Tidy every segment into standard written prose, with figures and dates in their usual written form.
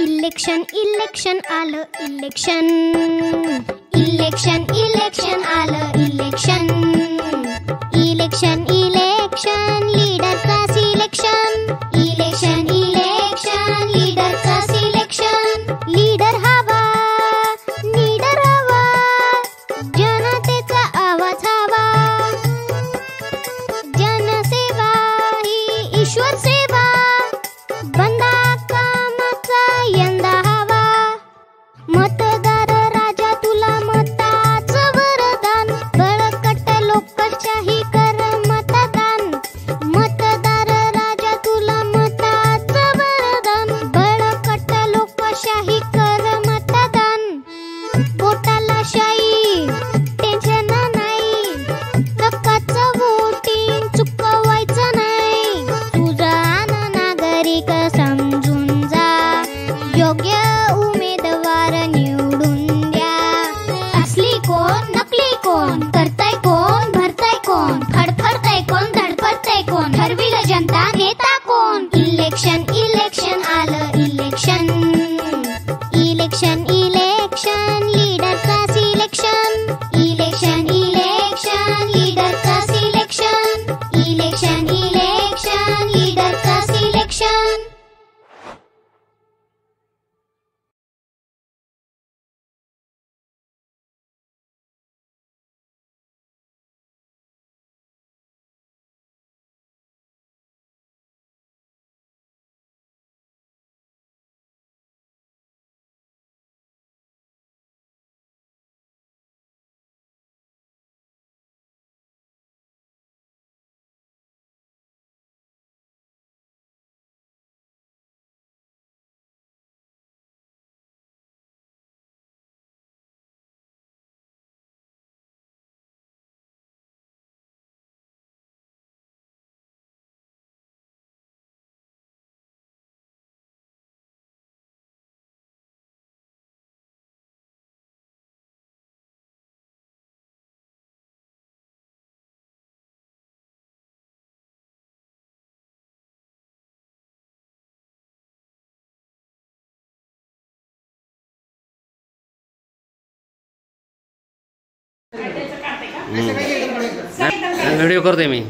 Election election आलं election, election election आलं election, election election लीडरचा सिलेक्शन, इलेक्शन इलेक्शन लीडरचा सिलेक्शन, लीडर हवा लीडर हवा, जनतेचा आवाज हवा, जनसेवा ही ईश्वर सेवा, बंदा यंदा हवा, मतदार राजा तुला मताचं वरदान, बळकट लोकशाही कर मतदान, मतदार राजा तुला मताचं वरदान, बळकट लोकशाही कर मतदान, पोटाला शाई टेन्शन नाही, हक्काचं वोटिंग चुकवायचं नाही, तुझा नागरिक समजून योग्य उमेदवार निवडून द्या, असली कोण नकली कोण, करताय कोण भरताय कोण, फडफडताय कोण धडपडताय कोण, ठरविलं जनता नेता कोण, इलेक्शन इलेक्शन आलं इलेक्शन, इलेक्शन इलेक्शन लीडरचा सिलेक्शन, इलेक्शन इलेक्शन लीडरचा सिलेक्शन, इलेक्शन इलेक्शन लीडरचा सिलेक्शन. व्हिडिओ करतोय मी.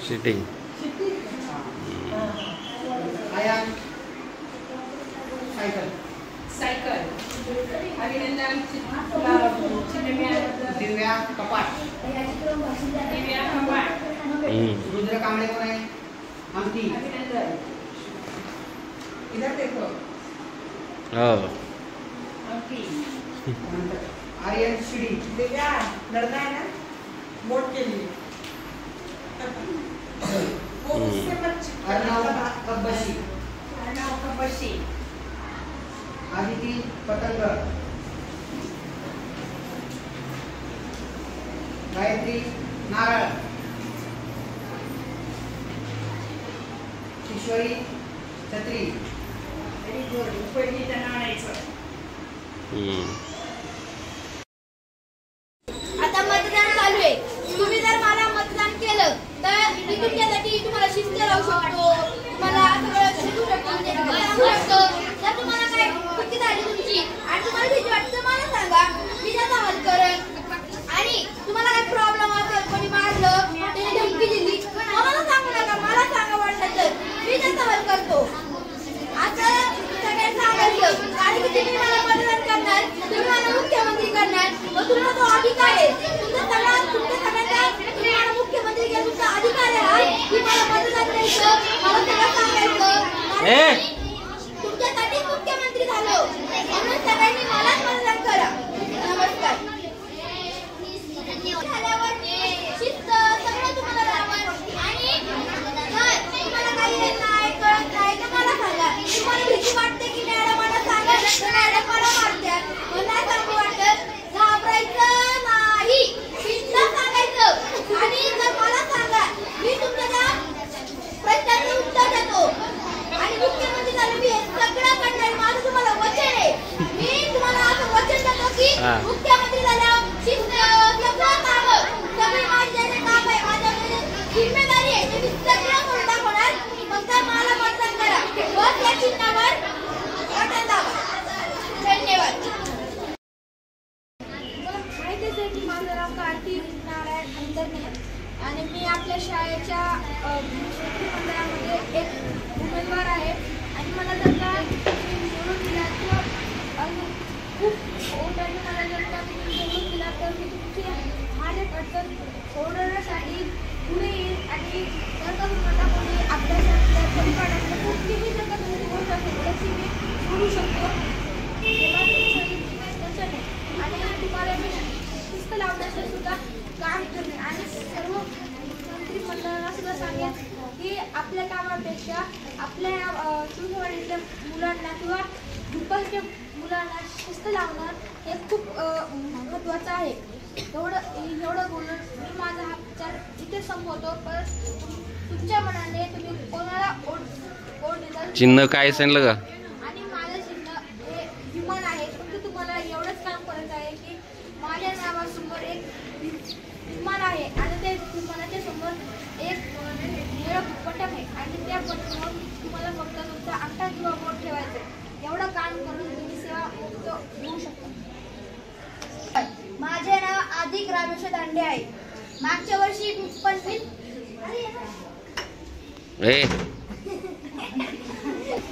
सिटिंग सायकल सायकल अभिनंदन दिव्या कपाट, दिव्या कपाट, रुद्र कांबळे कोण आहे, अंकी अभिनंदन, इधर देखो अंकी, आर्यन शिडी, दिव्या लड़का है ना, वोट के लिए अर्णव कब्बशी, अर्णव कब्बशी, आदिती पतंग, गायत्री नारळ, ईश्वरी छत्री, व्हेरी गुड, पहिली त्यांना आणायचं. आता मतदान चालू आहे. तुम्ही जर मला मतदान केलं तर मी तुमच्यासाठी तुम्हाला शिस्त लावू शकतो, तुम्हाला सगळं शिकू शकतो. जर तुम्हाला काय चुकी झाली तुमची आणि तुम्हाला भीती वाटतं मला सांगा, मी त्याचा हल करेन. आणि तुम्हाला काही प्रॉब्लेम असेल, कोणी मारलं, त्याने धमकी दिली, मला सांगू नका, मला सांगा वाटलं तर मी त्याचा हल करतो. आता सगळ्यांना सांगायचं, कारण की तुम्ही मला मतदान करणार, तुम्ही मला मुख्यमंत्री करणार, मग तुम्हाला तो अधिकार आहे. तुमच्या सगळ्यांना तुम्ही मला मुख्यमंत्री केलं, तुमचा अधिकार आहे की मला मतदान द्यायचं, मला सगळं सांगायचं. तुमच्यासाठी मुख्यमंत्री झालो म्हणून सगळ्यांनी मलाच मतदान करा. नमस्कार. झाल्यावर शिस्त सगळं धन्यवाद. माहितीच आहे की माझं नाव कार्तिक नारायण अंतर्गत आणि मी आपल्या शाळेच्या मंडळामध्ये एक उमेदवार आहे आणि मला जर का निवडून दिला किंवा खूप ओढाने मला जर का निवडून दिला तर मी तुमची अनेक अडचण सोडवण्यासाठी पुढे येईल आणि जर का तुम्हाला कोणी अभ्यासातल्या परिपाठातल्या कुठलीही जर का तुम्ही गोष्ट असेल त्याची मी सोडू शकतो तसं नाही आणि तुम्हाला मी शिस्त लावण्याचं सुद्धा काम करणे आणि सर्व मंत्रिमंडळाला सुद्धा सांगेन की आपल्या कामापेक्षा आपल्या तुमच्या मुलांना किंवा दुपारच्या मुलांना शिस्त लावणं हे खूप महत्त्वाचं आहे. एवढं बोलून मी माझा हा विचार इथे संपवतो. पण तुमच्या मनाने तुम्ही कोणाला ओढ देता चिन्ह काय सांगलं का? आणि माझं चिन्ह हे विमान आहे. फक्त तुम्हाला एवढंच काम करायचं आहे की माझ्या नावासमोर एक विमान आहे आणि त्या विमानाच्या समोर एक निळं बटन आहे आणि त्या बटनावर तुम्हाला फक्त तुमचा अंगठा किंवा बोट ठेवायचं. एवढं काम करून तुम्ही सेवा मुक्त होऊ शकता. माझे नाव आदिक रामेश्वर दांडे आहे. मागच्या वर्षी पण मी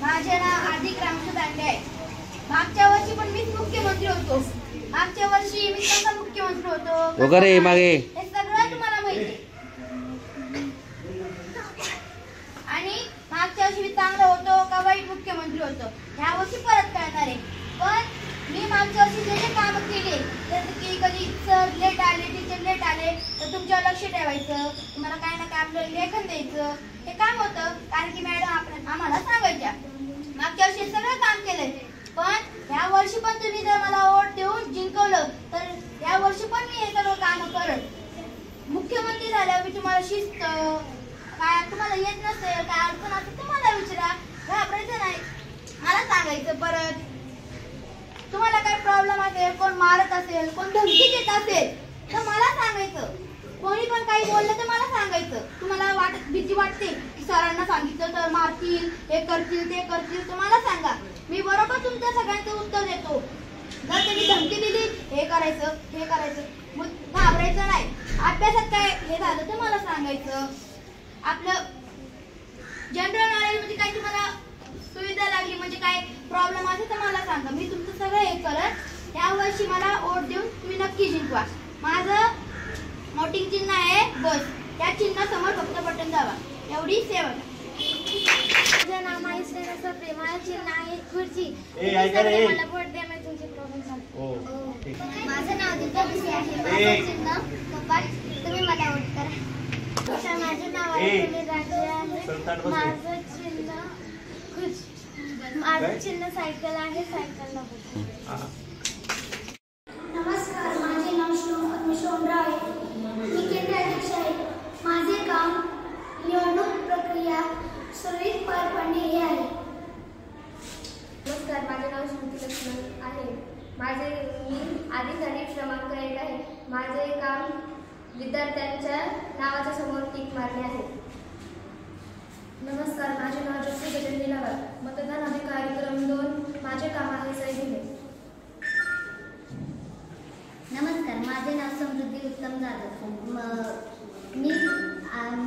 माझे नाव आदिक रामेश्वर दांडे आहे. मागच्या वर्षी पण मीच मुख्यमंत्री होतो. मागच्या वर्षी मी कसा मुख्यमंत्री होतो वगैरे मागे हे सगळं तुम्हाला माहिती आणि मागच्या वर्षी मी चांगलं होतो का वाईट मुख्यमंत्री होतो ह्या वर्षी परत कळणार आहे. पण मी मागच्या वर्षी जे कामं केले जसं की कधी सर लेट आले टीचर लेट आले तर तुमच्यावर लक्ष ठेवायचं तुम्हाला काय ना काय आपलं लेखन द्यायचं हे काम होतं कारण की मॅडम आम्हाला सांगायच्या. मागच्या वर्षी सगळं काम केलंय पण ह्या वर्षी पण तुम्ही जर मला वोट देऊन जिंकवलं तर या वर्षी पण मी हे सगळं काम करत. मुख्यमंत्री झाल्यावर मी तुम्हाला शिस्त काय तुम्हाला येत नसेल काय अडचण असेल तर मला विचारा घाबरायचं नाही मला सांगायचं. परत तुम्हाला काय प्रॉब्लेम असेल कोण मारत असेल कोण धमकी देत असेल तर मला सांगायचं. कोणी पण काही बोललं तर मला सांगायचं. तुम्हाला भीती वाटते की सरांना सांगितलं तर मारतील हे करतील ते करतील तर मला सांगा मी बरोबर तुमच्या सगळ्यांचं उत्तर देतो. जर त्यांनी धमकी दिली हे करायचं मग घाबरायचं नाही. अभ्यासात काय हे झालं तर मला सांगायचं. आपलं जनरल नॉलेज म्हणजे काय तुम्हाला सुविधा लागली म्हणजे काय प्रॉब्लेम असेल तर मला सांगा मी तुमचं सगळं हे करत. या वर्षी मला वोट देऊन तुम्ही नक्की जिंकवा. माझं वोटिंग चिन्ह आहे बस त्या चिन्ह समोर फक्त बटन दाबा एवढी सेवा. माझं नाव आहे श्रेणा प्रेमाळ चिन्ह आहे खुर्ची. मला वोट द्या मी तुमचे प्रॉब्लेम सांगतो. माझं नाव दिव्या बिसे आहे. माझं चिन्ह कपाट तुम्ही मला वोट करा. माझे नाव आहे राजे आहे. माझं चिन्ह खुर्ची. माझं चिन्ह सायकल आहे सायकलला वोट. नमस्कार माझे नाव सोमराव आहे. मी केंद्र अध्यक्ष आहे. माझे काम निवडणूक प्रक्रिया सुरळीत पार पाडणे हे आहे. नमस्कार माझे नाव स्मृती लक्ष्मण आहे. मी अधिकारी क्रमांक 1 आहे. माझे काम विद्यार्थ्यांच्या नावाच्या समोर टिक मारणे आहे. नमस्कार माझे नाव जगसी गजेंद्र निलावार. मतदान अधिकारी क्रम 2 माझे काम आहे सही घेणे. नमस्कार माझे नाव समृद्धी उत्तम जाधव. मी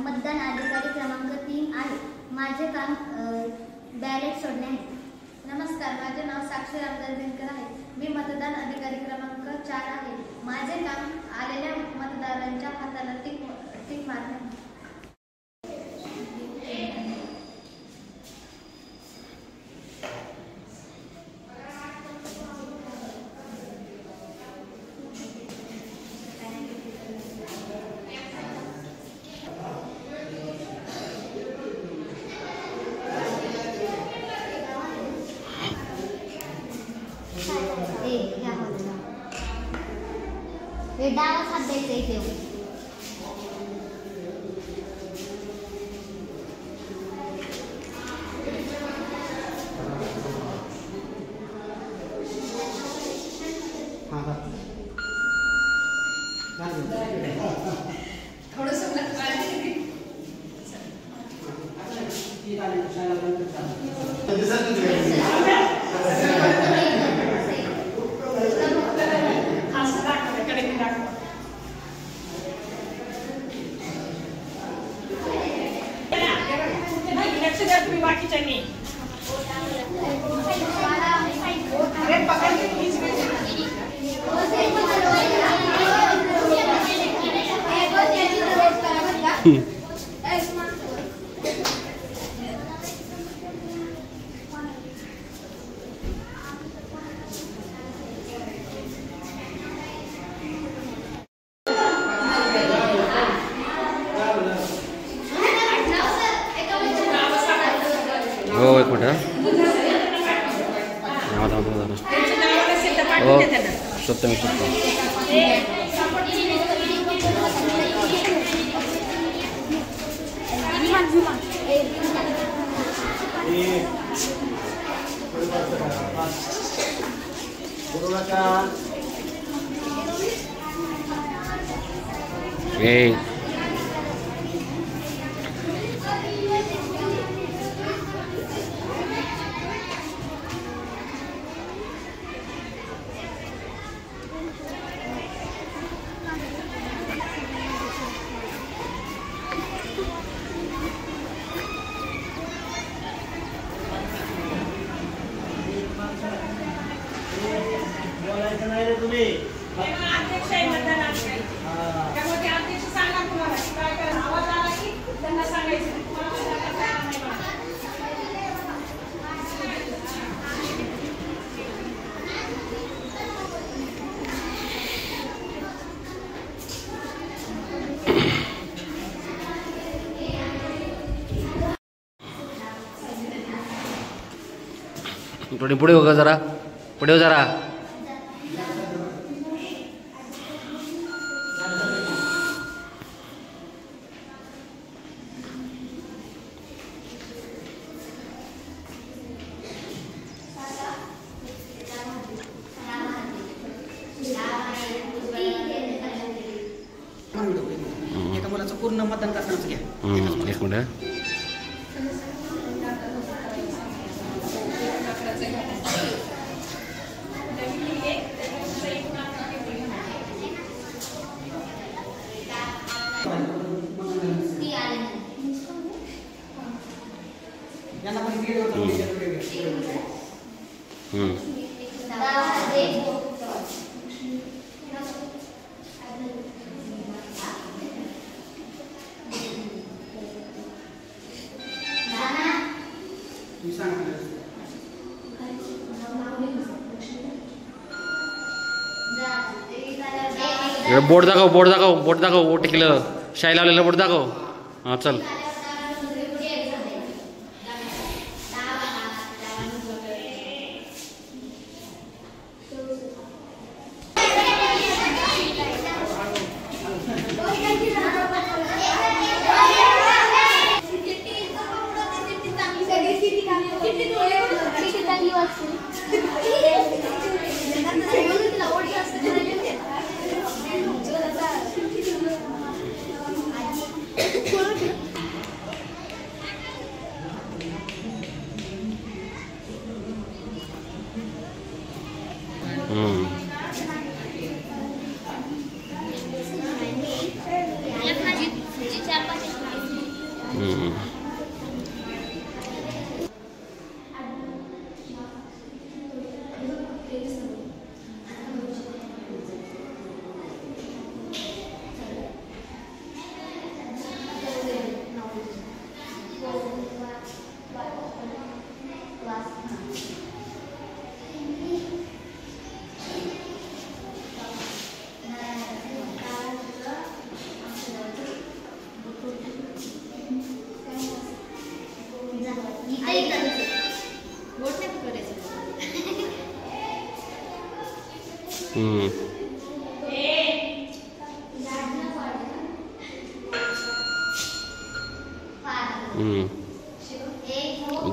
मतदान अधिकारी क्रमांक 3 आहे. माझे काम बॅलेट सोडणे आहे. नमस्कार माझे नाव साक्षी रामदास दिनकर आहे. मी मतदान अधिकारी क्रमांक 4 आहे. माझे काम आलेल्या मतदारांच्या हाताला टिक मारणे आहे. डावा हात द्यायचा इथे. लक्ष द्या तुम्ही बाकीच्यांनी. अरे पकड की हीच हो एक मिनिट हो सप्तमी ए अध्यक्ष आहे मतदानाचे. त्यामुळे ते अध्यक्ष सांगा तुम्हाला काय करायचं. आवाज आला की त्यांना सांगायचं थोडी पुढे हो का जरा पुढे हो जरा. एका मुलाचं पूर्ण मतदान करतानाच घ्या. एक मिनिट यांना पण दीड होतं. तुम्ही सांगा. बोर्ड दाखव बोर्ड दाखव बोर्ड दाखव ओट केलं शाई लावलेलं बोर्ड दाखव. हां चल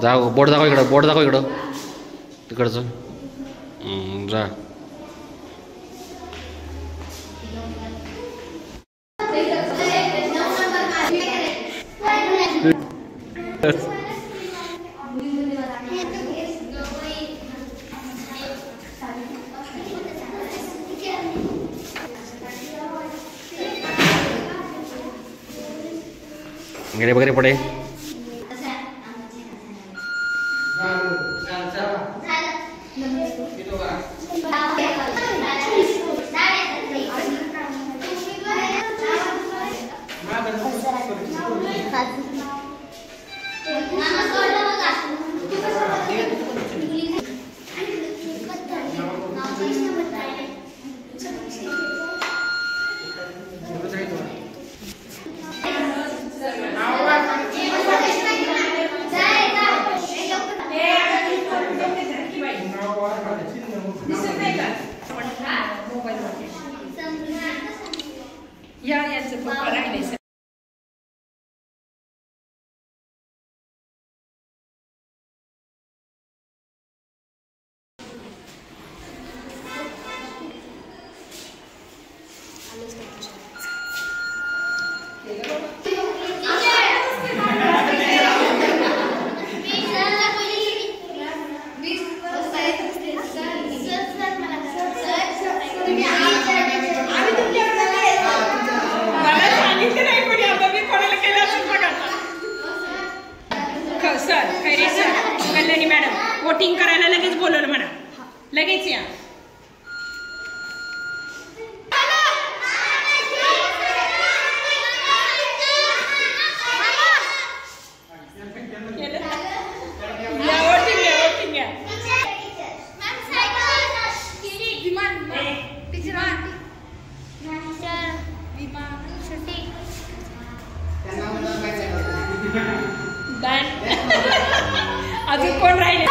जाऊ बोर्ड दाखव इकडं बोर्ड दाखव इकडं तिकडचं जा. वगैरे वगैरे पडे यांचं पप्पा राहिले. Sir Khaire sir Kalyani madam voting करायला लगेच बोलवलं म्हणा. लगेच या. अजून कोण राहिले?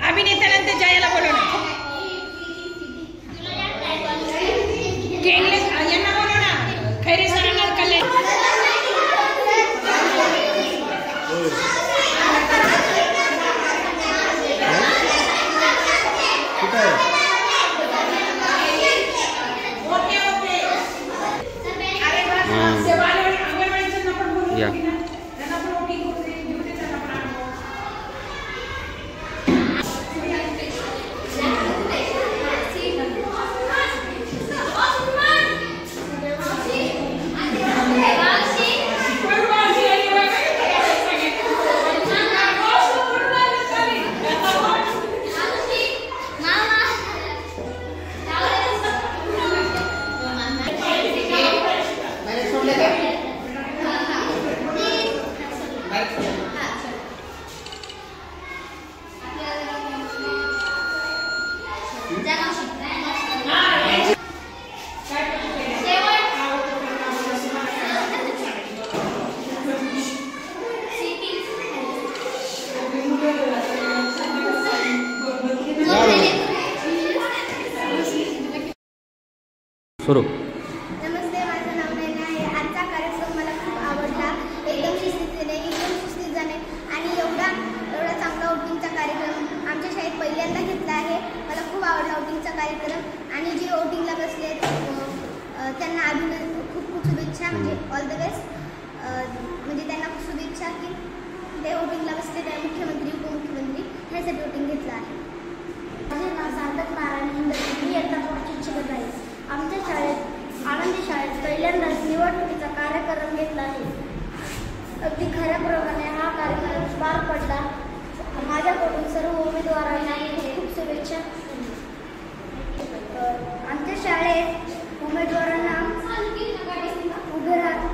अभिनेत्यानंतर जयाला बोलवणार. यांना बोलवणार. खैरे सरांना कल्याण. या सुरू. नमस्ते, माझं नाव नैना आहे. आजचा कार्यक्रम मला खूप आवडला. एकदम शिस्तीत जाणे आणि एवढा चांगला वोटिंगचा कार्यक्रम आमच्या शाळेत पहिल्यांदा घेतला आहे. मला खूप आवडला वोटिंगचा कार्यक्रम आणि जे वोटिंगला बसले त्यांना खूप शुभेच्छा. म्हणजे ऑल द बेस्ट. म्हणजे त्यांना खूप शुभेच्छा की ते वोटिंगला बसले. त्या मुख्यमंत्री उपमुख्यमंत्री ह्यासाठी वोटिंग घेतलं आहे. माझे नाव सार्थक नारायण हिंदे. मी इयत्ता 5वीत शिकत आहे. आमच्या शाळेत आनंदी शाळेत पहिल्यांदाच निवडणुकीचा कार्यक्रम घेतला आहे. अगदी खऱ्याप्रमाणे हा कार्यक्रम पार पडला. माझ्याकडून सर्व उमेदवारांना खूप शुभेच्छा. आमच्या शाळेत उमेदवारांना उभे राहा.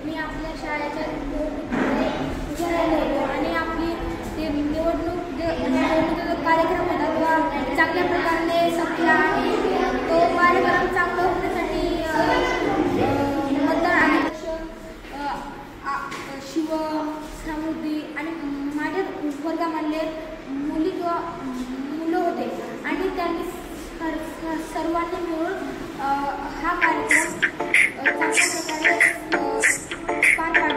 मी आपल्या शाळेच्या उभे राहिलो आणि आपली निवडणूक कार्यक्रम होता तो चांगल्या प्रकारे संपला आणि तो कार्यक्रम चांगला होण्यासाठी मतदान शिव समृद्धी आणि माझ्या वर्गामधले मुलं होते आणि त्यांनी सर्वांनी मिळून हा कार्यक्रम चांगल्या प्रकारे पार पाडला.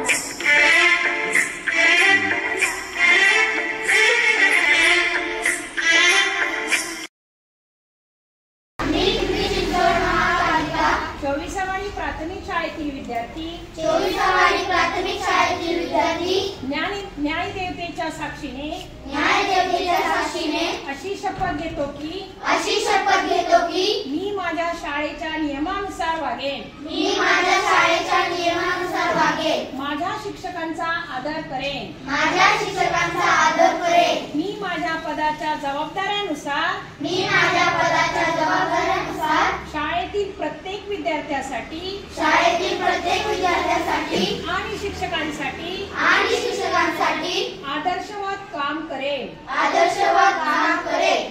मी प्राथमिक शाळेतील विद्यार्थी 24 प्राथमिक शाळेतील विद्यार्थी न्यायदेवतेच्या साक्षीने अशी शपथ घेतो की मी माझ्या शाळेच्या नियमानुसार वागेन माझ्या शिक्षकांचा आदर करेन मी माझ्या पदाच्या जबाबदाऱ्यानुसार शाळेतील प्रत्येक विद्यार्थ्यासाठी आणि शिक्षकांसाठी आदर्शवत काम करेन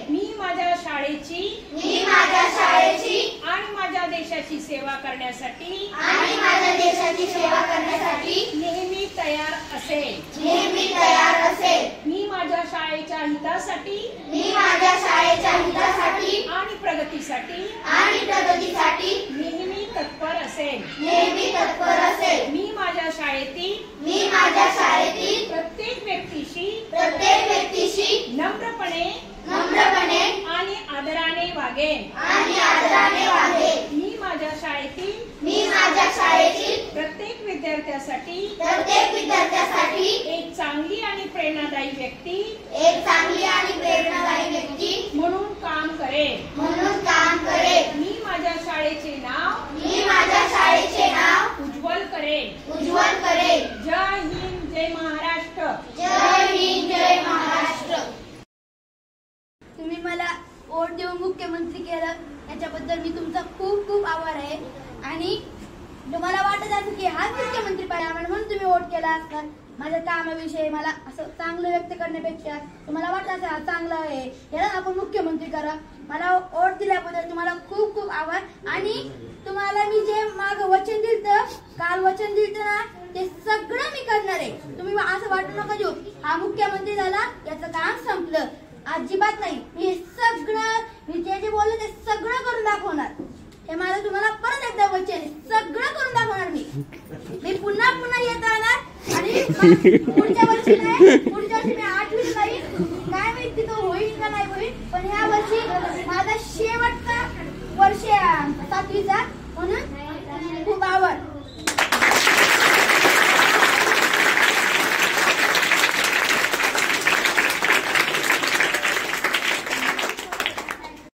मी माझ्या शाळेची आणि माझ्या देशाची सेवा करण्यासाठी नेहमी तयार असेल मी माझ्या शाळेच्या हितासाठी आणि प्रगतीसाठी नेहमी तत्पर असेल मी माझ्या शाळेतील प्रत्येक व्यक्तीशी नम्रपणे आणि आदराने वागेन मी माझ्या शाळेतील प्रत्येक विद्यार्थ्यासाठी एक चांगली आणि प्रेरणादायी व्यक्ती म्हणून काम करेन मी माझ्या शाळेचे नाव उज्ज्वल करेन जय हिंद जय महाराष्ट्र तुम्ही मला वोट देऊन मुख्यमंत्री केलं याच्याबद्दल मी तुमचा खूप खूप आभार आहे. आणि तुम्हाला वाटत असेल की हाच मुख्यमंत्री पाहिजे म्हणून तुम्ही वोट केला असणार. माझ्या कामाविषयी मला असं चांगलं व्यक्त करण्यापेक्षा तुम्हाला वाटलं असं हा चांगला आहे याला आपण मुख्यमंत्री करा. मला वोट दिल्याबद्दल तुम्हाला खूप खूप आभार. आणि तुम्हाला मी जे मागं वचन दिलं काल वचन दिलं ना ते सगळं मी करणार आहे. तुम्ही असं वाटू नका देऊ हा मुख्यमंत्री झाला याचं काम संपलं. अजिबात नाही. मी हे सगळं मी जे बोलले ते सगळं करून दाखवणार. हे माझं तुम्हाला परत एकदा वचन सगळं करून दाखवणार. मी पुन्हा येत राहणार. आणि पुढच्या वर्षी मी 8वीत जाईल. काय माहिती तो होईल का नाही होईल पण ह्या वर्षी माझा शेवटचा वर्ष 7वीचा म्हणून